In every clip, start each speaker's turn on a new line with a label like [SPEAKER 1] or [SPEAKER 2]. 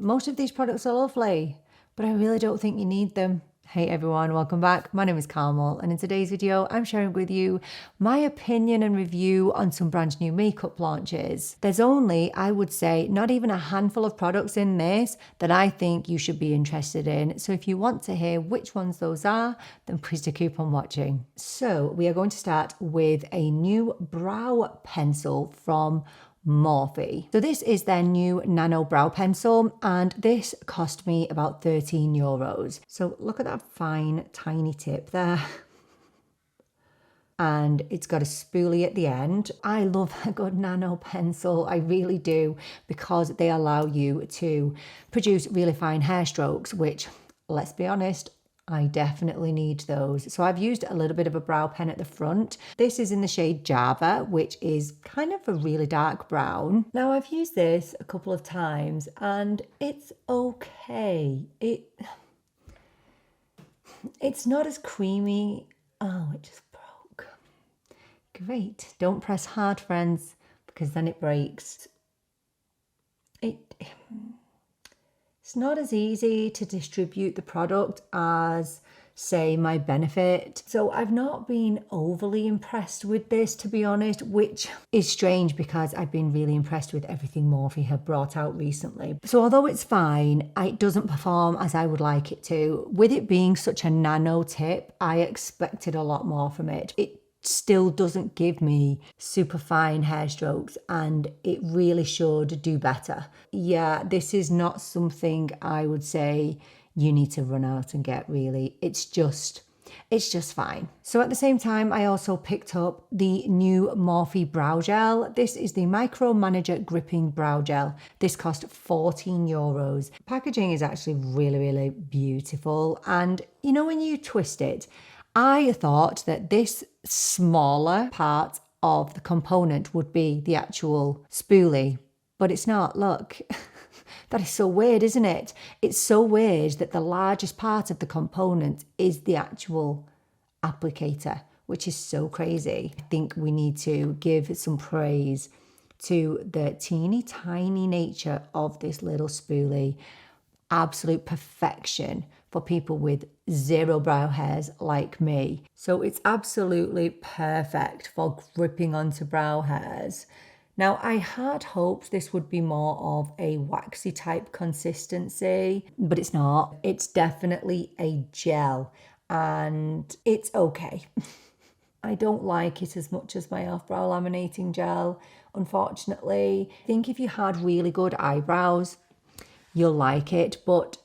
[SPEAKER 1] Most of these products are lovely, but I really don't think you need them. Hey everyone, welcome back. My name is Carmel, and in today's video, I'm sharing with you my opinion and review on some brand new makeup launches. There's only, I would say, not even a handful of products in this that I think you should be interested in. So if you want to hear which ones those are, then please do keep on watching. So we are going to start with a new brow pencil from Morphe. So this is their new Nano brow pencil, and this cost me about €13. So look at that fine tiny tip there. And it's got a spoolie at the end. I love a good nano pencil, I really do, because they allow you to produce really fine hair strokes, which, let's be honest, I definitely need those. So I've used a little bit of a brow pen at the front. This is in the shade Java, which is kind of a really dark brown. Now I've used this a couple of times and it's okay. It's not as creamy. Oh, it just broke. Great. Don't press hard, friends, because then it breaks. It's not as easy to distribute the product as, say, my Benefit. So I've not been overly impressed with this, to be honest, which is strange because I've been really impressed with everything Morphe have brought out recently. So although it's fine, it doesn't perform as I would like it to. With it being such a nano tip, I expected a lot more from it. It still doesn't give me super fine hair strokes, and it really should do better. Yeah, this is not something I would say you need to run out and get, really. It's just fine. So at the same time, I also picked up the new Morphe Brow Gel. This is the Micro Manager Gripping Brow Gel. This cost €14. Packaging is actually really, really beautiful. And you know, when you twist it, I thought that this smaller part of the component would be the actual spoolie, but it's not. Look, that is so weird, isn't it? It's so weird that the largest part of the component is the actual applicator, which is so crazy. I think we need to give some praise to the teeny tiny nature of this little spoolie. Absolute perfection for people with zero brow hairs like me. So it's absolutely perfect for gripping onto brow hairs. Now, I had hoped this would be more of a waxy type consistency, but it's not. It's definitely a gel, and it's okay. I don't like it as much as my e.l.f. brow laminating gel, unfortunately. I think if you had really good eyebrows, you'll like it, but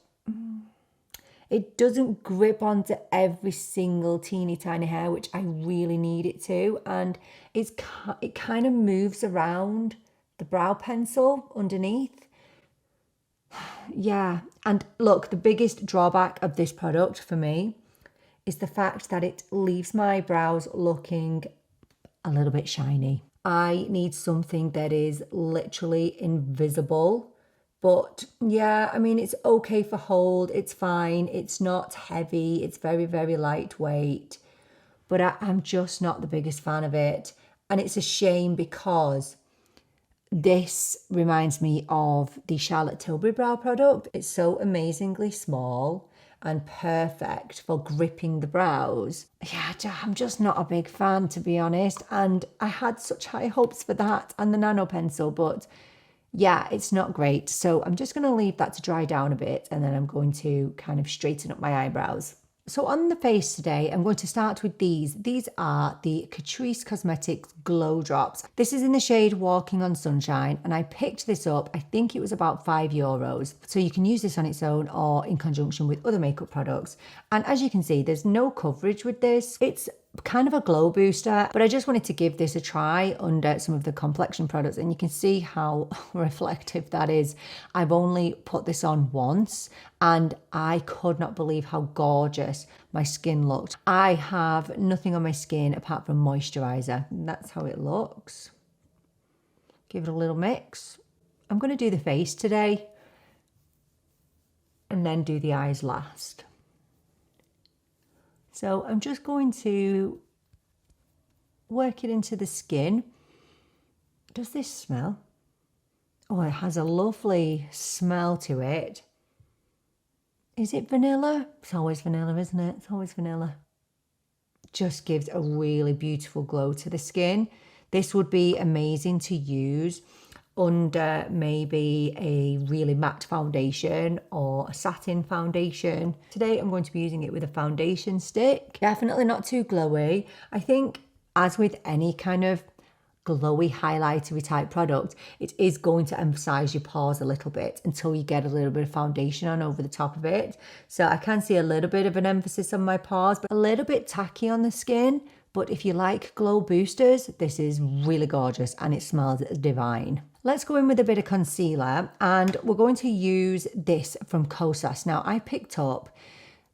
[SPEAKER 1] it doesn't grip onto every single teeny tiny hair, which I really need it to. And it kind of moves around the brow pencil underneath. Yeah, and look, the biggest drawback of this product for me is the fact that it leaves my brows looking a little bit shiny. I need something that is literally invisible. But yeah, I mean, it's okay for hold. It's fine. It's not heavy. It's very, very lightweight. But I'm just not the biggest fan of it. And it's a shame because this reminds me of the Charlotte Tilbury brow product. It's so amazingly small and perfect for gripping the brows. Yeah, I'm just not a big fan, to be honest. And I had such high hopes for that and the Nano pencil, but yeah, it's not great. So I'm just going to leave that to dry down a bit, and then I'm going to kind of straighten up my eyebrows. So on the face today, I'm going to start with these. These are the Catrice Cosmetics Glow Drops. This is in the shade Walking on Sunshine, and I picked this up, I think it was about €5. So you can use this on its own or in conjunction with other makeup products. And as you can see, there's no coverage with this. It's kind of a glow booster, but I just wanted to give this a try under some of the complexion products, and you can see how reflective that is. I've only put this on once and I could not believe how gorgeous my skin looked. I have nothing on my skin apart from moisturizer, and that's how it looks. Give it a little mix. I'm going to do the face today and then do the eyes last. So I'm just going to work it into the skin. Does this smell? Oh, it has a lovely smell to it. Is it vanilla? It's always vanilla, isn't it? It's always vanilla. Just gives a really beautiful glow to the skin. This would be amazing to use under maybe a really matte foundation or a satin foundation. Today I'm going to be using it with a foundation stick. Definitely not too glowy. I think, as with any kind of glowy highlightery type product, it is going to emphasize your pores a little bit until you get a little bit of foundation on over the top of it. So I can see a little bit of an emphasis on my pores, but a little bit tacky on the skin. But if you like glow boosters, this is really gorgeous and it smells divine. Let's go in with a bit of concealer, and we're going to use this from Kosas. Now, I picked up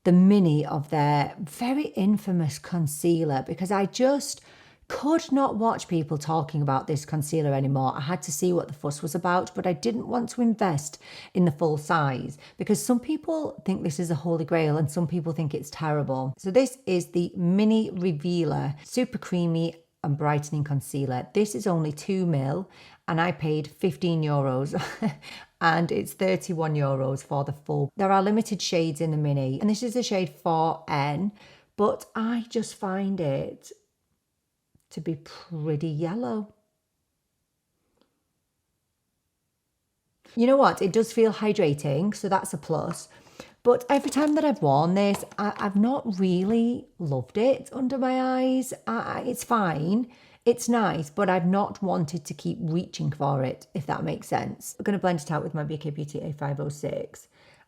[SPEAKER 1] the mini of their very infamous concealer because I just could not watch people talking about this concealer anymore. I had to see what the fuss was about, but I didn't want to invest in the full size because some people think this is a holy grail and some people think it's terrible. So this is the Mini Revealer Super Creamy and Brightening Concealer. This is only 2ml and I paid €15 and it's €31 for the full. There are limited shades in the mini and this is the shade 4N, but I just find it to be pretty yellow. You know what? It does feel hydrating, so that's a plus. But every time that I've worn this, I've not really loved it under my eyes. It's fine. It's nice, but I've not wanted to keep reaching for it, if that makes sense. I'm going to blend it out with my BK Beauty A506.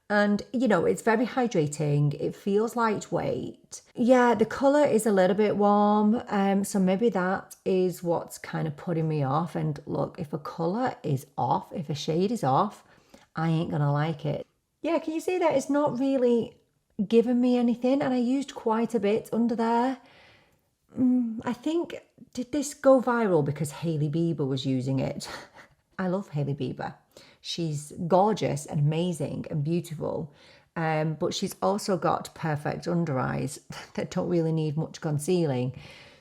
[SPEAKER 1] And, you know, it's very hydrating. It feels lightweight. Yeah, the colour is a little bit warm. So maybe that is what's kind of putting me off. And look, if a colour is off, if a shade is off, I ain't going to like it. Yeah, can you see that? It's not really giving me anything. And I used quite a bit under there. I think, did this go viral because Hailey Bieber was using it? I love Hailey Bieber. She's gorgeous and amazing and beautiful, but she's also got perfect under eyes that don't really need much concealing.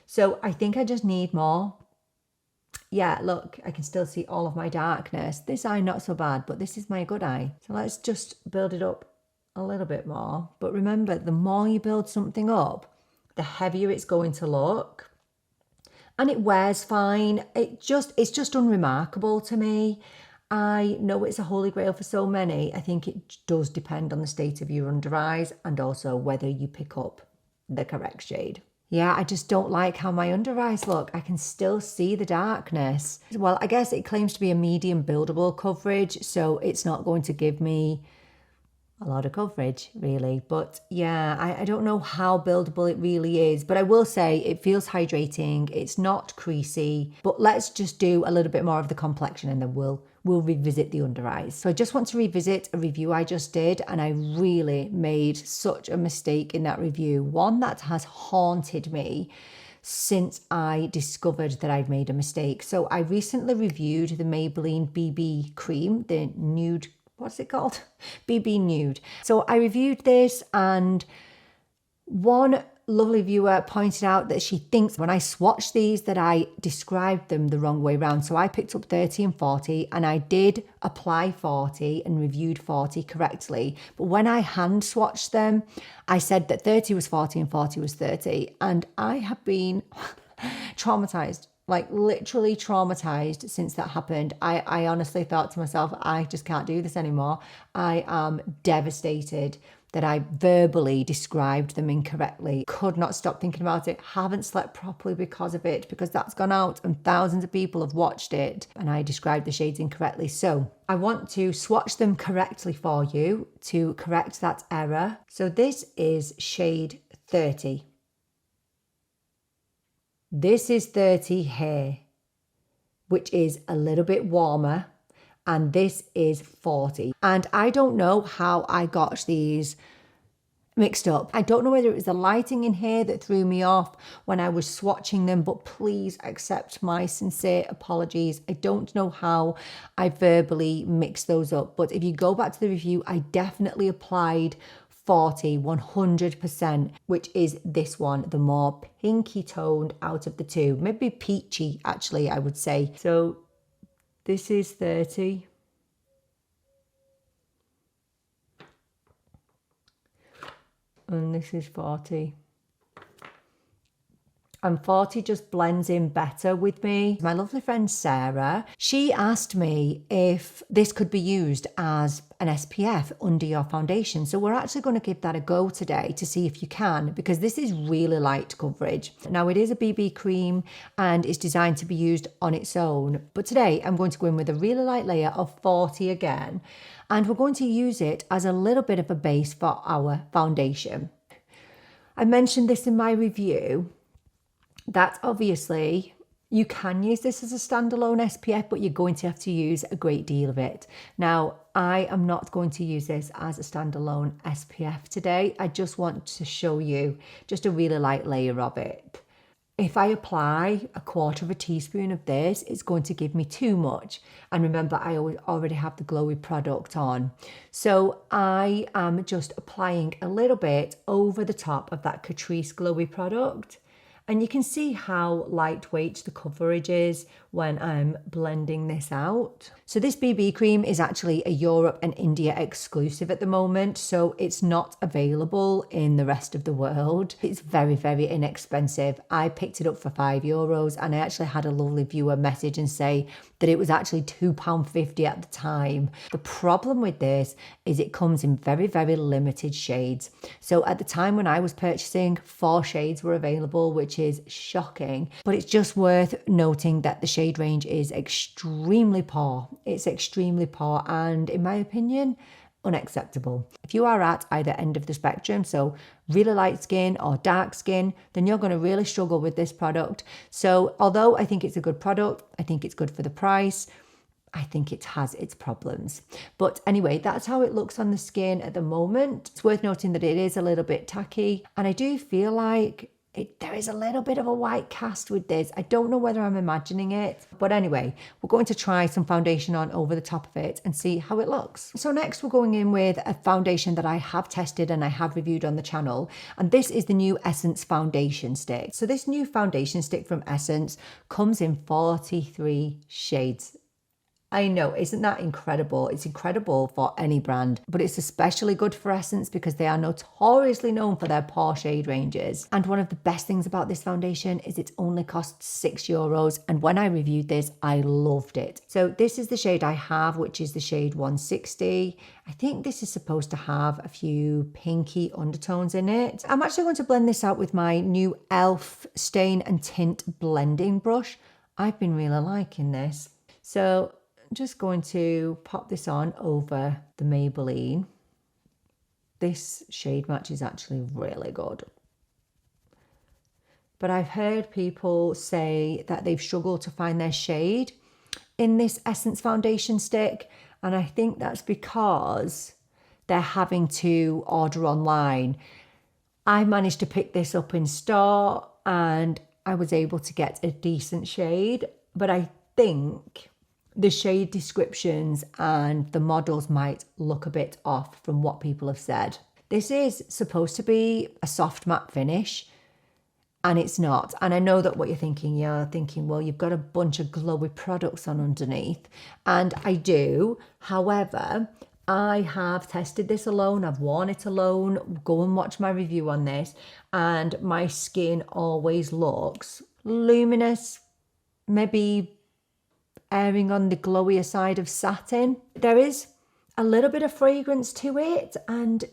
[SPEAKER 1] So I think I just need more. Yeah, look, I can still see all of my darkness. This eye, not so bad, but this is my good eye. So let's just build it up a little bit more. But remember, the more you build something up, the heavier it's going to look. And it wears fine. It's just unremarkable to me. I know it's a holy grail for so many. I think it does depend on the state of your under eyes and also whether you pick up the correct shade. Yeah, I just don't like how my under eyes look. I can still see the darkness. Well, I guess it claims to be a medium buildable coverage, so it's not going to give me a lot of coverage, really. But yeah, I don't know how buildable it really is, but I will say it feels hydrating. It's not creasy, but let's just do a little bit more of the complexion and then we'll revisit the under eyes. So I just want to revisit a review I just did, and I really made such a mistake in that review. One that has haunted me since I discovered that I'd made a mistake. So I recently reviewed the Maybelline BB Cream, the Nude, what's it called? BB Nude. So I reviewed this, and one lovely viewer pointed out that she thinks when I swatched these that I described them the wrong way around. So I picked up 30 and 40 and I did apply 40 and reviewed 40 correctly. But when I hand swatched them, I said that 30 was 40 and 40 was 30. And I have been traumatized. Like literally traumatized since that happened. I honestly thought to myself, I just can't do this anymore. I am devastated that I verbally described them incorrectly. Could not stop thinking about it. Haven't slept properly because of it, because that's gone out and thousands of people have watched it and I described the shades incorrectly. So I want to swatch them correctly for you to correct that error. So this is shade 30. This is 30 here, which is a little bit warmer, and this is 40. And I don't know how I got these mixed up. I don't know whether it was the lighting in here that threw me off when I was swatching them, but please accept my sincere apologies. I don't know how I verbally mixed those up, but if you go back to the review, I definitely applied 40, 100%, which is this one, the more pinky toned out of the two. Maybe peachy, actually, I would say. So this is 30. and this is 40. And 40 just blends in better with me. My lovely friend Sarah, she asked me if this could be used as an SPF under your foundation. So we're actually going to give that a go today to see if you can, because this is really light coverage. Now it is a BB cream and it's designed to be used on its own. But today I'm going to go in with a really light layer of 40 again. And we're going to use it as a little bit of a base for our foundation. I mentioned this in my review, that obviously you can use this as a standalone SPF, but you're going to have to use a great deal of it. Now, I am not going to use this as a standalone SPF today. I just want to show you just a really light layer of it. If I apply a quarter of a teaspoon of this, it's going to give me too much. And remember, I already have the glowy product on. So I am just applying a little bit over the top of that Catrice glowy product. And you can see how lightweight the coverage is when I'm blending this out. So this BB cream is actually a Europe and India exclusive at the moment, so it's not available in the rest of the world. It's very, very inexpensive. I picked it up for €5 and I actually had a lovely viewer message and say that it was actually £2.50 at the time. The problem with this is it comes in very, very limited shades. So at the time when I was purchasing, 4 shades were available, which is shocking, but it's just worth noting that the shade range is extremely poor. It's extremely poor and, in my opinion, unacceptable. If you are at either end of the spectrum, so really light skin or dark skin, then you're going to really struggle with this product. So although I think it's a good product, I think it's good for the price, I think it has its problems. But anyway, that's how it looks on the skin at the moment. It's worth noting that it is a little bit tacky, and I do feel like there is a little bit of a white cast with this. I don't know whether I'm imagining it, but anyway, we're going to try some foundation on over the top of it and see how it looks. So next we're going in with a foundation that I have tested and I have reviewed on the channel, and this is the new Essence foundation stick. So this new foundation stick from Essence comes in 43 shades. I know, isn't that incredible? It's incredible for any brand, but it's especially good for Essence because they are notoriously known for their poor shade ranges. And one of the best things about this foundation is it only costs €6. And when I reviewed this, I loved it. So this is the shade I have, which is the shade 160. I think this is supposed to have a few pinky undertones in it. I'm actually going to blend this out with my new e.l.f. Stain and Tint blending brush. I've been really liking this. So just going to pop this on over the Maybelline. This shade match is actually really good. But I've heard people say that they've struggled to find their shade in this Essence foundation stick. And I think that's because they're having to order online. I managed to pick this up in store and I was able to get a decent shade. But I think the shade descriptions and the models might look a bit off from what people have said. This is supposed to be a soft matte finish and it's not. And I know that what you're thinking, well, you've got a bunch of glowy products on underneath, and I do. However, I have tested this alone, I've worn it alone. Go and watch my review on this, and my skin always looks luminous, maybe erring on the glowier side of satin. There is a little bit of fragrance to it, and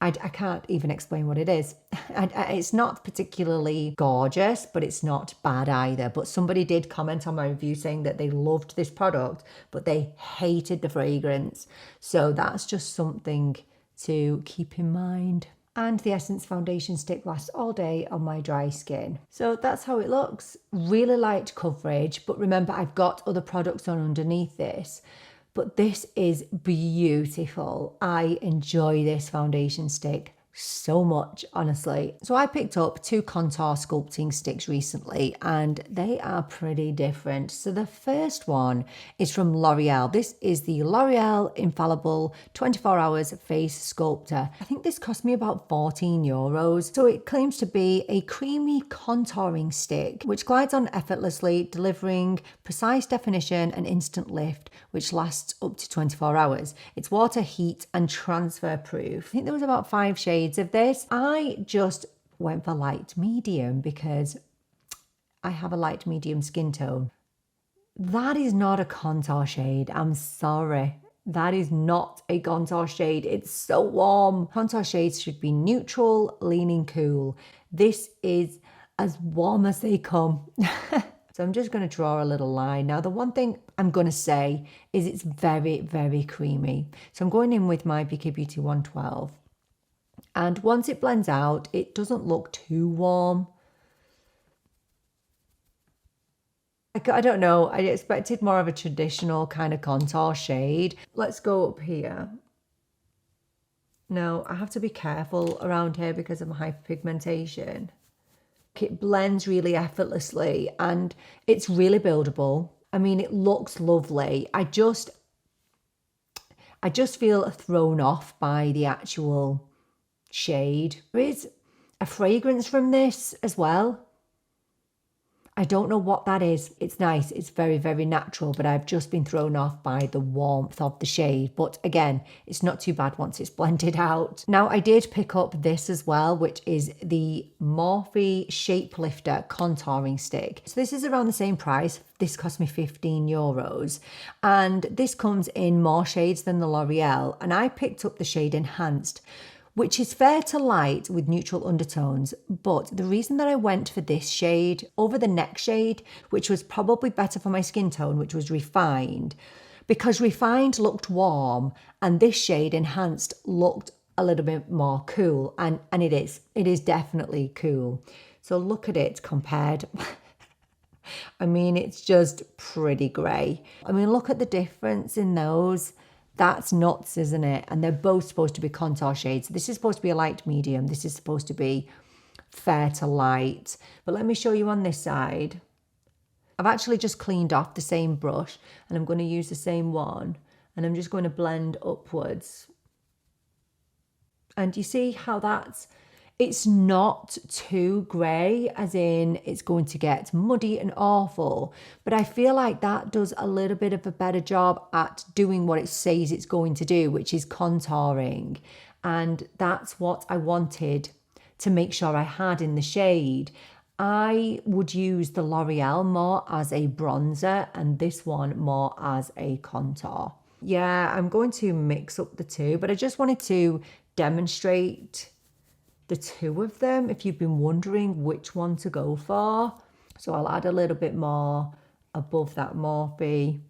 [SPEAKER 1] I can't even explain what it is. It's not particularly gorgeous, but it's not bad either. But somebody did comment on my review saying that they loved this product, but they hated the fragrance. So that's just something to keep in mind. And the Essence foundation stick lasts all day on my dry skin. So that's how it looks. Really light coverage, but remember I've got other products on underneath this. But this is beautiful. I enjoy this foundation stick so much, honestly. So I picked up 2 contour sculpting sticks recently and they are pretty different. So the first one is from L'Oreal. This is the L'Oreal Infallible 24 Hours Face Sculptor. I think this cost me about €14. So it claims to be a creamy contouring stick which glides on effortlessly, delivering precise definition and instant lift which lasts up to 24 hours. It's water, heat, and transfer proof. I think there was about 5 shades of this. I just went for light medium because I have a light medium skin tone. That is not a contour shade. I'm sorry. That is not a contour shade. It's so warm. Contour shades should be neutral, leaning cool. This is as warm as they come. So I'm just going to draw a little line. Now, the one thing I'm going to say is it's very, very creamy. So I'm going in with my BK Beauty 112. And once it blends out, it doesn't look too warm. I don't know. I expected more of a traditional kind of contour shade. Let's go up here. Now, I have to be careful around here because of my hyperpigmentation. It blends really effortlessly and it's really buildable. I mean, it looks lovely. I just feel thrown off by the actual shade. There is a fragrance from this as well. I don't know what that is. It's nice. It's very, very natural, but I've just been thrown off by the warmth of the shade. But again, it's not too bad once it's blended out. Now, I did pick up this as well, which is the Morphe Shapelifter contouring stick. So this is around the same price. This cost me €15. And this comes in more shades than the L'Oreal. And I picked up the shade Enhanced, which is fair to light with neutral undertones. But the reason that I went for this shade over the next shade, which was probably better for my skin tone, which was Refined, because Refined looked warm and this shade Enhanced looked a little bit more cool. And it is definitely cool. So look at it compared. I mean, it's just pretty grey. I mean, look at the difference in those. That's nuts, isn't it? And they're both supposed to be contour shades. This is supposed to be a light medium. This is supposed to be fair to light. But let me show you on this side. I've actually just cleaned off the same brush and I'm going to use the same one. And I'm just going to blend upwards. And you see how it's not too grey, as in it's going to get muddy and awful. But I feel like that does a little bit of a better job at doing what it says it's going to do, which is contouring. And that's what I wanted to make sure I had in the shade. I would use the L'Oreal more as a bronzer and this one more as a contour. Yeah, I'm going to mix up the two, but I just wanted to demonstrate the two of them if you've been wondering which one to go for. So I'll add a little bit more above that Morphe.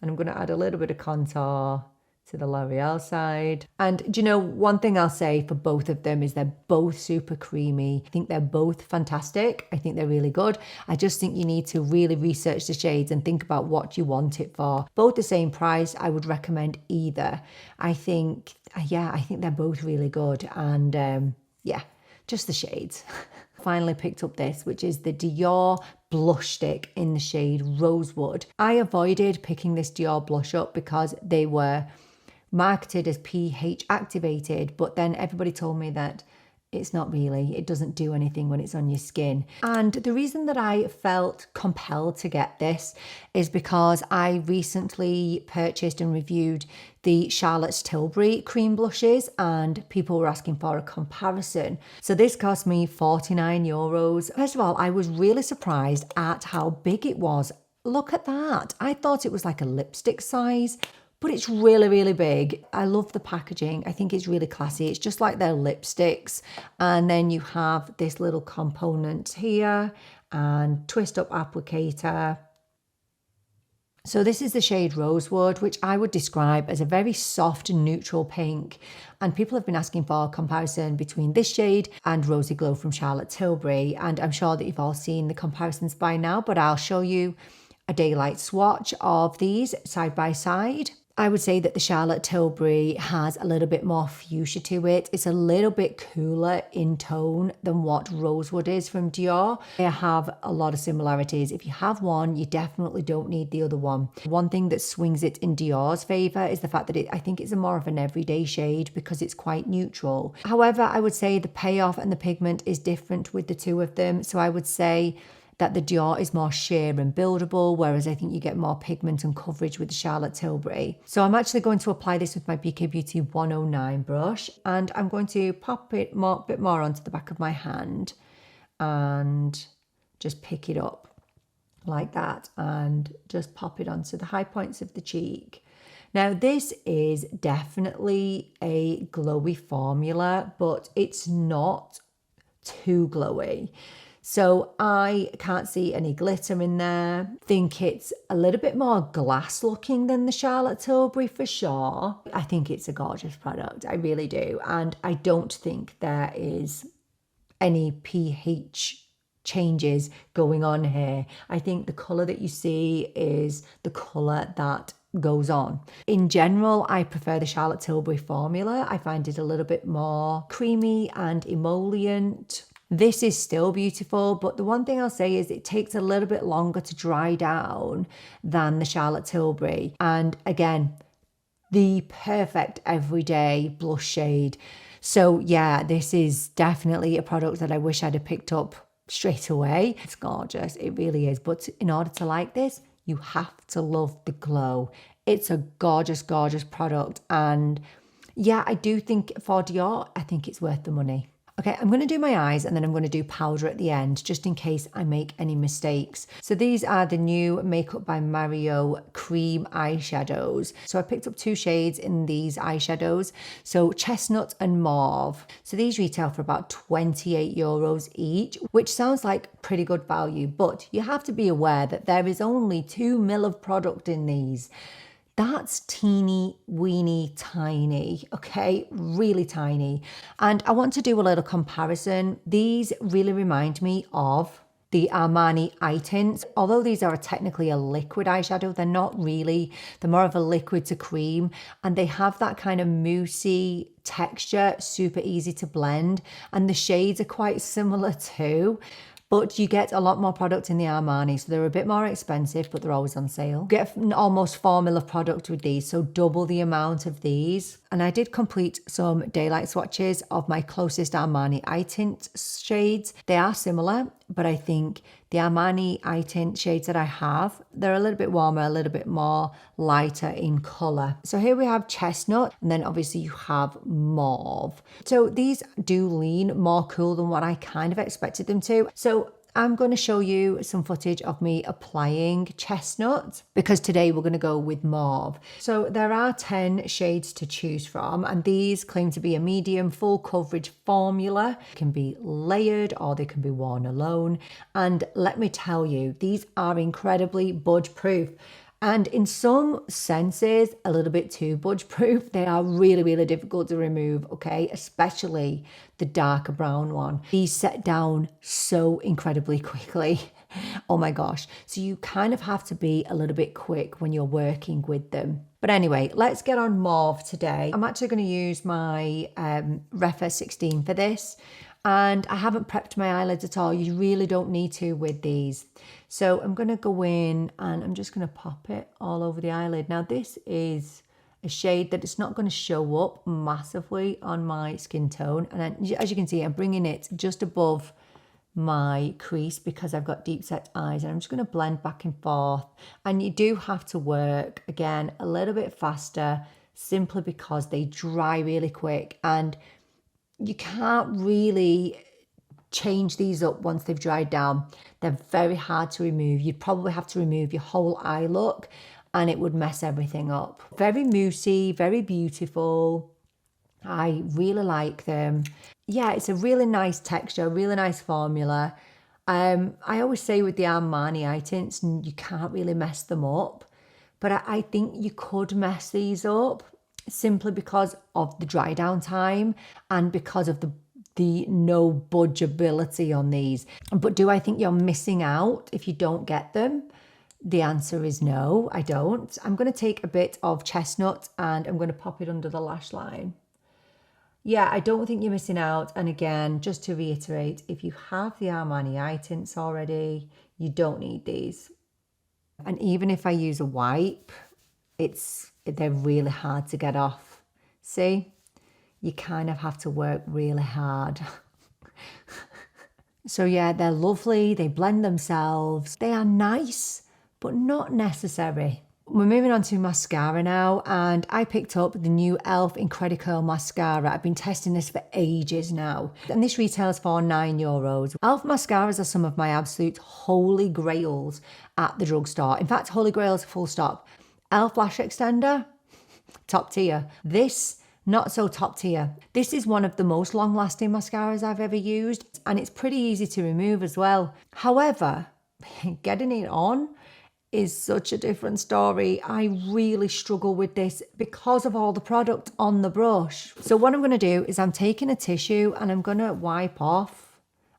[SPEAKER 1] And I'm going to add a little bit of contour to the L'Oreal side. And do you know, one thing I'll say for both of them is they're both super creamy. I think they're both fantastic. I think they're really good. I just think you need to really research the shades and think about what you want it for. Both the same price, I would recommend either. I think they're both really good. And yeah, just the shades. Finally picked up this, which is the Dior blush stick in the shade Rosewood. I avoided picking this Dior blush up because they were marketed as pH activated, but then everybody told me that it's not really, it doesn't do anything when it's on your skin. And the reason that I felt compelled to get this is because I recently purchased and reviewed the Charlotte's Tilbury cream blushes and people were asking for a comparison. So this cost me €49. First of all, I was really surprised at how big it was. Look at that. I thought it was like a lipstick size, but it's really, really big. I love the packaging. I think it's really classy. It's just like their lipsticks. And then you have this little component here and twist up applicator. So this is the shade Rosewood, which I would describe as a very soft neutral pink. And people have been asking for a comparison between this shade and Rosy Glow from Charlotte Tilbury. And I'm sure that you've all seen the comparisons by now, but I'll show you a daylight swatch of these side by side. I would say that the Charlotte Tilbury has a little bit more fuchsia to it. It's a little bit cooler in tone than what Rosewood is from Dior. They have a lot of similarities. If you have one, you definitely don't need the other one. One thing that swings it in Dior's favour is the fact that I think it's a more of an everyday shade because it's quite neutral. However, I would say the payoff and the pigment is different with the two of them. So I would say that the Dior is more sheer and buildable, whereas I think you get more pigment and coverage with the Charlotte Tilbury. So I'm actually going to apply this with my BK Beauty 109 brush, and I'm going to pop it a bit more onto the back of my hand and just pick it up like that and just pop it onto the high points of the cheek. Now this is definitely a glowy formula, but it's not too glowy. So I can't see any glitter in there. Think it's a little bit more glass looking than the Charlotte Tilbury for sure. I think it's a gorgeous product, I really do. And I don't think there is any pH changes going on here. I think the colour that you see is the colour that goes on. In general, I prefer the Charlotte Tilbury formula. I find it a little bit more creamy and emollient. This is still beautiful, but the one thing I'll say is it takes a little bit longer to dry down than the Charlotte Tilbury. And again, the perfect everyday blush shade. So yeah, this is definitely a product that I wish I'd have picked up straight away. It's gorgeous, it really is. But in order to like this, you have to love the glow. It's a gorgeous, gorgeous product. And yeah, I do think for Dior, I think it's worth the money. Okay, I'm going to do my eyes and then I'm going to do powder at the end, just in case I make any mistakes. So these are the new Makeup by Mario cream eyeshadows. So I picked up 2 shades in these eyeshadows. So Chestnut and Mauve. So these retail for about 28 euros each, which sounds like pretty good value, but you have to be aware that there is only 2 ml of product in these. That's teeny weeny tiny, okay? Really tiny. And I want to do a little comparison. These really remind me of the Armani eye tints. Although these are technically a liquid eyeshadow, they're not really. They're more of a liquid to cream, and they have that kind of moussey texture, super easy to blend, and the shades are quite similar too. But you get a lot more product in the Armani, so they're a bit more expensive, but they're always on sale. You get almost 4 ml of product with these, so double the amount of these. And I did complete some daylight swatches of my closest Armani eye tint shades. They are similar, but I think the Armani eye tint shades that I have, they're a little bit warmer, a little bit more lighter in colour. So here we have Chestnut, and then obviously you have Mauve. So these do lean more cool than what I kind of expected them to. So I'm going to show you some footage of me applying Chestnut, because today we're going to go with Mauve. So there are 10 shades to choose from, and these claim to be a medium full coverage formula. It can be layered or they can be worn alone. And let me tell you, these are incredibly budge proof. And in some senses, a little bit too budge proof. They are really, really difficult to remove, okay? Especially the darker brown one. These set down so incredibly quickly. Oh my gosh. So you kind of have to be a little bit quick when you're working with them. But anyway, let's get on Mauve today. I'm actually going to use my Refa 16 for this. And I haven't prepped my eyelids at all. You really don't need to with these. So I'm going to go in and I'm just going to pop it all over the eyelid. Now this is a shade that it's not going to show up massively on my skin tone. And then, as you can see, I'm bringing it just above my crease because I've got deep set eyes, and I'm just going to blend back and forth. And you do have to work, again, a little bit faster simply because they dry really quick, and you can't really change these up once they've dried down. They're very hard to remove. You'd probably have to remove your whole eye look and it would mess everything up. Very moussey, very beautiful. I really like them. Yeah, it's a really nice texture, really nice formula. I always say with the Armani eye tints, you can't really mess them up, but I think you could mess these up simply because of the dry down time and because of the no budge ability on these. But do I think you're missing out if you don't get them? The answer is no, I don't. I'm going to take a bit of Chestnut and I'm going to pop it under the lash line. Yeah, I don't think you're missing out. And again, just to reiterate, if you have the Armani eye tints already, you don't need these. And even if I use a wipe, they're really hard to get off. See? You kind of have to work really hard. So yeah, they're lovely, they blend themselves, they are nice, but not necessary. We're moving on to mascara now, and I picked up the new e.l.f. Incredi-curl Mascara. I've been testing this for ages now, and this retails for €9. e.l.f. mascaras are some of my absolute holy grails at the drugstore. In fact, holy grails full stop. e.l.f. Lash Extender, top tier. This, not so top tier. This is one of the most long-lasting mascaras I've ever used, and it's pretty easy to remove as well. However, getting it on is such a different story. I really struggle with this because of all the product on the brush. So what I'm going to do is I'm taking a tissue and I'm going to wipe off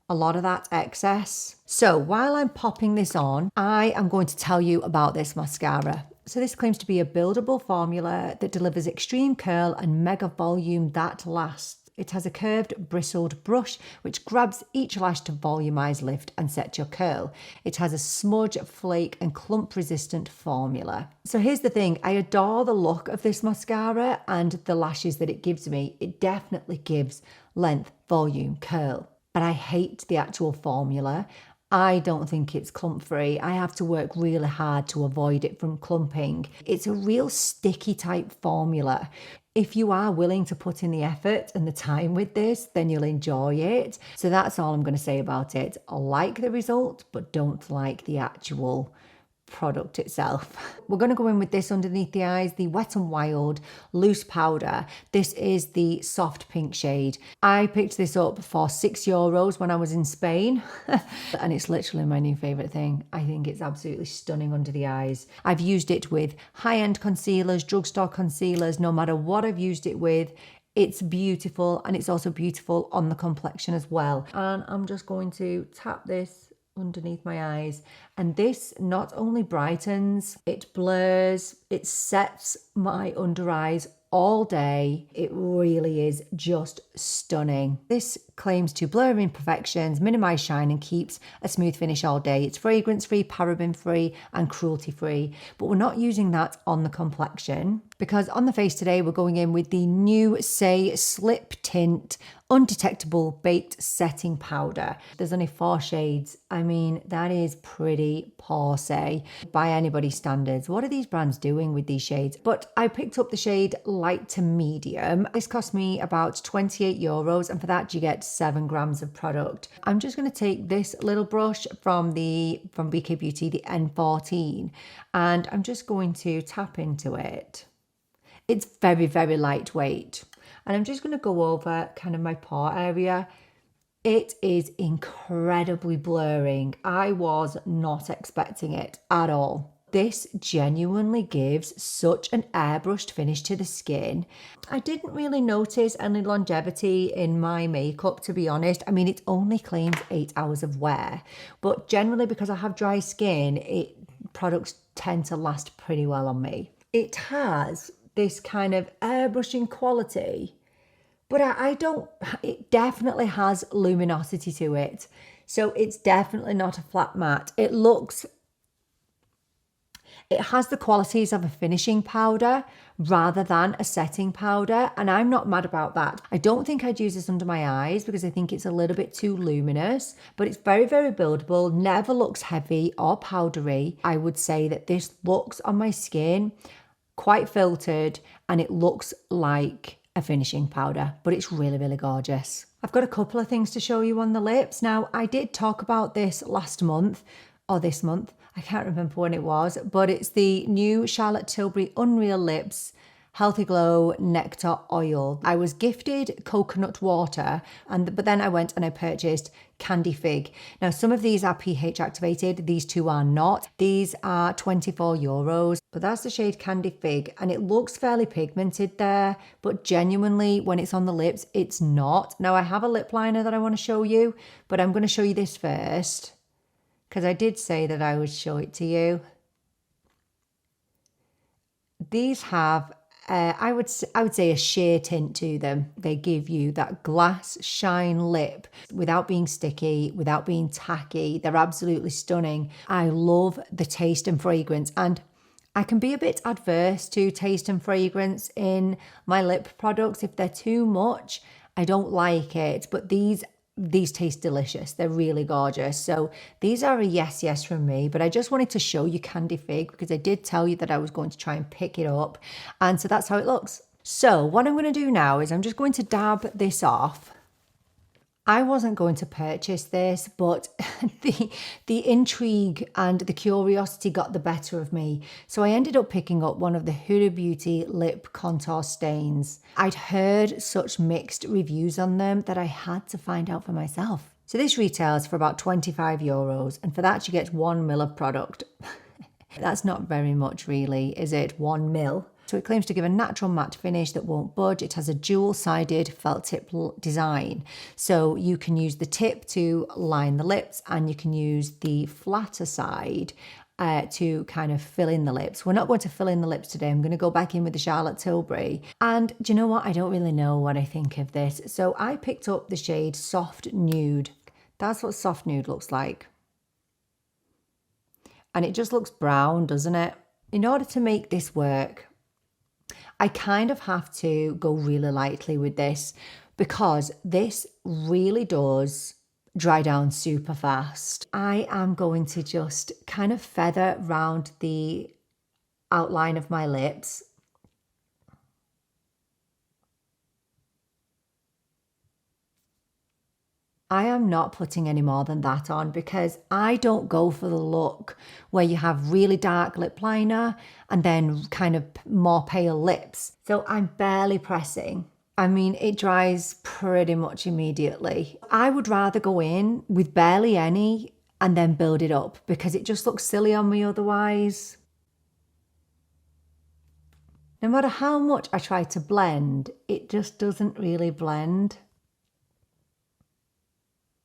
[SPEAKER 1] a lot of that excess. So while I'm popping this on, I am going to tell you about this mascara. So this claims to be a buildable formula that delivers extreme curl and mega volume that lasts. It has a curved, bristled brush which grabs each lash to volumize, lift and set your curl. It has a smudge, flake and clump resistant formula. So here's the thing, I adore the look of this mascara and the lashes that it gives me. It definitely gives length, volume, curl. But I hate the actual formula. I don't think it's clump free. I have to work really hard to avoid it from clumping. It's a real sticky type formula. If you are willing to put in the effort and the time with this, then you'll enjoy it. So that's all I'm going to say about it. I like the result, but don't like the actual product itself. We're going to go in with this underneath the eyes, the Wet n Wild loose powder. This is the soft pink shade. I picked this up for €6 when I was in Spain and it's literally my new favorite thing. I think it's absolutely stunning under the eyes. I've used it with high-end concealers, drugstore concealers, no matter what I've used it with. It's beautiful, and it's also beautiful on the complexion as well. And I'm just going to tap this underneath my eyes, and this not only brightens, it blurs, it sets my under eyes all day. It really is just stunning. This claims to blur imperfections, minimize shine and keeps a smooth finish all day. It's fragrance free, paraben free and cruelty free, but we're not using that on the complexion because on the face today we're going in with the new Saie Slip Tint Undetectable Baked Setting Powder. There's only 4 shades. I mean, that is pretty poor, Saie, by anybody's standards. What are these brands doing with these shades? But I picked up the shade light to medium. This cost me about €28, and for that you get 7 grams of product. I'm just going to take this little brush from BK Beauty, the N14, and I'm just going to tap into it. It's very, very lightweight. And I'm just going to go over kind of my pore area. It is incredibly blurring. I was not expecting it at all. This genuinely gives such an airbrushed finish to the skin. I didn't really notice any longevity in my makeup, to be honest. I mean, it only claims 8 hours of wear, but generally because I have dry skin, products tend to last pretty well on me. It has this kind of airbrushing quality, but it definitely has luminosity to it. So it's definitely not a flat matte. It has the qualities of a finishing powder rather than a setting powder, and I'm not mad about that. I don't think I'd use this under my eyes because I think it's a little bit too luminous, but it's very, very buildable, never looks heavy or powdery. I would say that this looks on my skin quite filtered, and it looks like a finishing powder, but it's really, really gorgeous. I've got a couple of things to show you on the lips. Now, I did talk about this last month, or this month, I can't remember when it was, but it's the new Charlotte Tilbury Unreal Lips Healthy Glow Nectar Oil. I was gifted coconut water, but then I went and I purchased Candy Fig. Now, some of these are pH activated, these two are not. These are €24, but that's the shade Candy Fig, and it looks fairly pigmented there, but genuinely, when it's on the lips, it's not. Now, I have a lip liner that I want to show you, but I'm going to show you this first, because I did say that I would show it to you. These have I would say a sheer tint to them. They give you that glass shine lip without being sticky, without being tacky. They're absolutely stunning. I love the taste and fragrance, and I can be a bit adverse to taste and fragrance in my lip products. If they're too much, I don't like it, but these these taste delicious. They're really gorgeous. So these are a yes from me, but I just wanted to show you Candy Fig because I did tell you that I was going to try and pick it up. And so that's how it looks. So what I'm going to do now is I'm just going to dab this off. I wasn't going to purchase this, but the intrigue and the curiosity got the better of me. So I ended up picking up one of the Huda Beauty lip contour stains. I'd heard such mixed reviews on them that I had to find out for myself. So this retails for about €25, and for that you get 1 ml of product. That's not very much really, is it? 1 ml. So it claims to give a natural matte finish that won't budge. It has a dual-sided felt tip design. So you can use the tip to line the lips and you can use the flatter side to kind of fill in the lips. We're not going to fill in the lips today. I'm going to go back in with the Charlotte Tilbury. And do you know what? I don't really know what I think of this. So I picked up the shade Soft Nude. That's what Soft Nude looks like. And it just looks brown, doesn't it? In order to make this work, I kind of have to go really lightly with this because this really does dry down super fast. I am going to just kind of feather around the outline of my lips. I am not putting any more than that on because I don't go for the look where you have really dark lip liner and then kind of more pale lips. So I'm barely pressing. I mean, it dries pretty much immediately. I would rather go in with barely any and then build it up because it just looks silly on me otherwise. No matter how much I try to blend, it just doesn't really blend.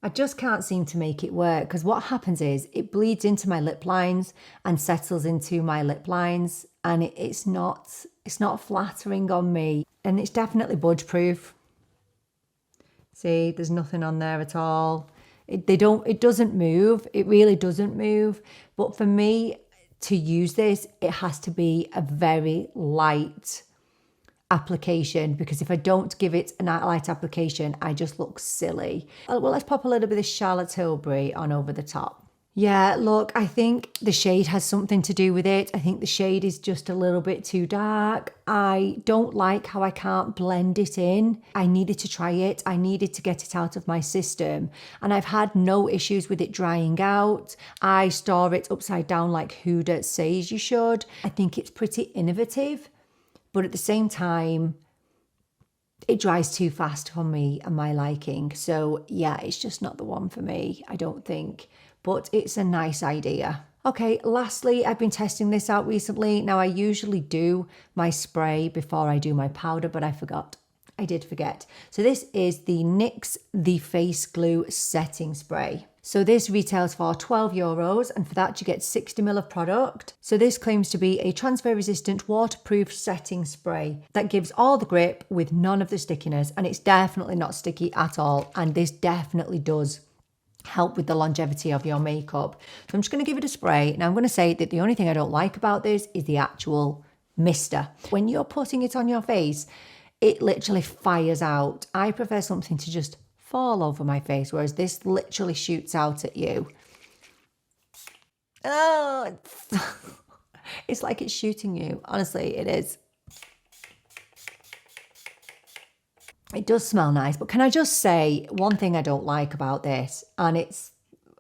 [SPEAKER 1] I just can't seem to make it work because what happens is it bleeds into my lip lines and settles into my lip lines and it's not flattering on me, and it's definitely budge proof. See, there's nothing on there at all. It doesn't move. It really doesn't move. But for me to use this, it has to be a very light application because if I don't give it a light application, I just look silly. Well, let's pop a little bit of Charlotte Tilbury on over the top. Yeah, look, I think the shade has something to do with it. I think the shade is just a little bit too dark. I don't like how I can't blend it in. I needed to try it. I needed to get it out of my system. And I've had no issues with it drying out. I store it upside down like Huda says you should. I think it's pretty innovative. But at the same time, it dries too fast for me and my liking. So yeah, it's just not the one for me, I don't think. But it's a nice idea. Okay, lastly, I've been testing this out recently. Now, I usually do my spray before I do my powder, but I forgot. I did forget. So this is the NYX The Face Glue Setting Spray. So this retails for €12, and for that you get 60 ml of product. So this claims to be a transfer resistant waterproof setting spray that gives all the grip with none of the stickiness, and it's definitely not sticky at all, and this definitely does help with the longevity of your makeup. So I'm just going to give it a spray. Now I'm going to say that the only thing I don't like about this is the actual mister. When you're putting it on your face, it literally fires out. I prefer something to just fall over my face, whereas this literally shoots out at you. Oh, it's like it's shooting you. Honestly, it is. It does smell nice, but can I just say one thing I don't like about this, and it's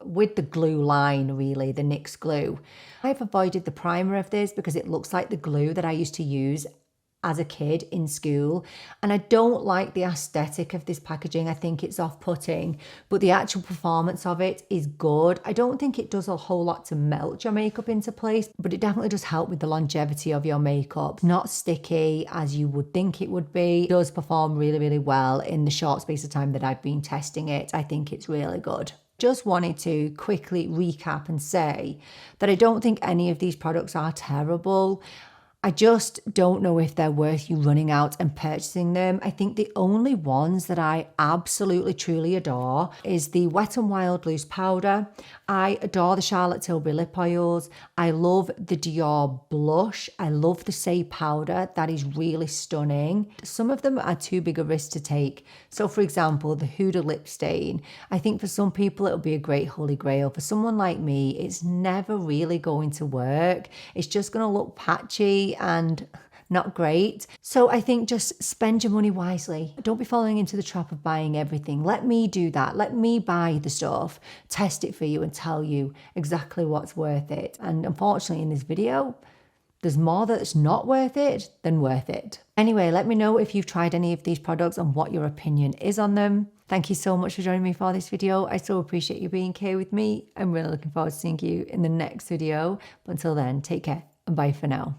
[SPEAKER 1] with the glue line, really, the NYX glue. I've avoided the primer of this because it looks like the glue that I used to use as a kid in school, and I don't like the aesthetic of this packaging. I think it's off-putting, but the actual performance of it is good. I don't think it does a whole lot to melt your makeup into place, but it definitely does help with the longevity of your makeup. Not sticky as you would think it would be. It does perform really, really well in the short space of time that I've been testing it. I think it's really good. Just wanted to quickly recap and say that I don't think any of these products are terrible. I just don't know if they're worth you running out and purchasing them. I think the only ones that I absolutely truly adore is the Wet n Wild Loose Powder. I adore the Charlotte Tilbury lip oils. I love the Dior blush. I love the Saie powder. That is really stunning. Some of them are too big a risk to take. So for example, the Huda lip stain. I think for some people it'll be a great holy grail. For someone like me, it's never really going to work. It's just going to look patchy and not great. So I think just spend your money wisely. Don't be falling into the trap of buying everything. Let me do that. Let me buy the stuff, test it for you and tell you exactly what's worth it. And unfortunately in this video, there's more that's not worth it than worth it. Anyway, let me know if you've tried any of these products and what your opinion is on them. Thank you so much for joining me for this video. I so appreciate you being here with me. I'm really looking forward to seeing you in the next video. But until then, take care and bye for now.